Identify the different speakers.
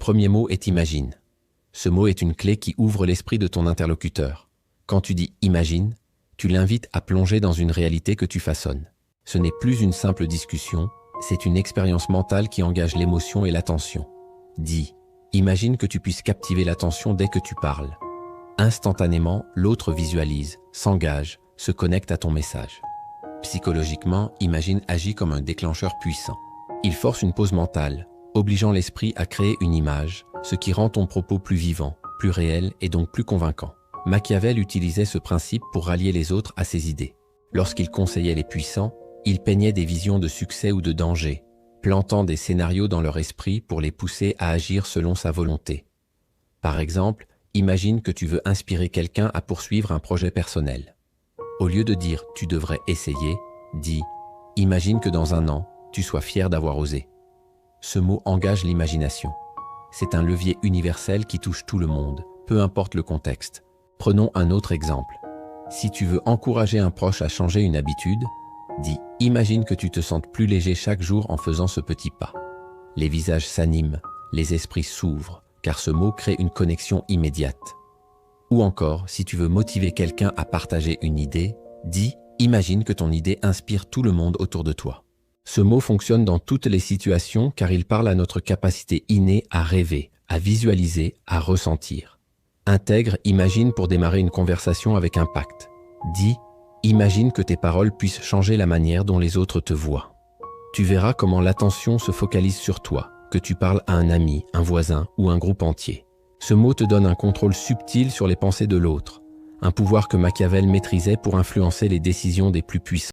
Speaker 1: premier mot est imagine. Ce mot est une clé qui ouvre l'esprit de ton interlocuteur. Quand tu dis imagine, tu l'invites à plonger dans une réalité que tu façonnes. Ce n'est plus une simple discussion, c'est une expérience mentale qui engage l'émotion et l'attention. Dis, imagine que tu puisses captiver l'attention dès que tu parles. Instantanément, l'autre visualise, s'engage, se connecte à ton message. Psychologiquement, imagine agit comme un déclencheur puissant. Il force une pause mentale, obligeant l'esprit à créer une image, ce qui rend ton propos plus vivant, plus réel et donc plus convaincant. Machiavel utilisait ce principe pour rallier les autres à ses idées. Lorsqu'il conseillait les puissants, il peignait des visions de succès ou de danger, plantant des scénarios dans leur esprit pour les pousser à agir selon sa volonté. Par exemple, imagine que tu veux inspirer quelqu'un à poursuivre un projet personnel. Au lieu de dire « tu devrais essayer », dis « imagine que dans un an, tu sois fier d'avoir osé ». Ce mot engage l'imagination. C'est un levier universel qui touche tout le monde, peu importe le contexte. Prenons un autre exemple. Si tu veux encourager un proche à changer une habitude, dis « imagine que tu te sentes plus léger chaque jour en faisant ce petit pas ». Les visages s'animent, les esprits s'ouvrent, car ce mot crée une connexion immédiate. Ou encore, si tu veux motiver quelqu'un à partager une idée, dis « imagine que ton idée inspire tout le monde autour de toi ». Ce mot fonctionne dans toutes les situations car il parle à notre capacité innée à rêver, à visualiser, à ressentir. Intègre, imagine pour démarrer une conversation avec impact. Dis « imagine que tes paroles puissent changer la manière dont les autres te voient ». Tu verras comment l'attention se focalise sur toi, que tu parles à un ami, un voisin ou un groupe entier. Ce mot te donne un contrôle subtil sur les pensées de l'autre, un pouvoir que Machiavel maîtrisait pour influencer les décisions des plus puissants.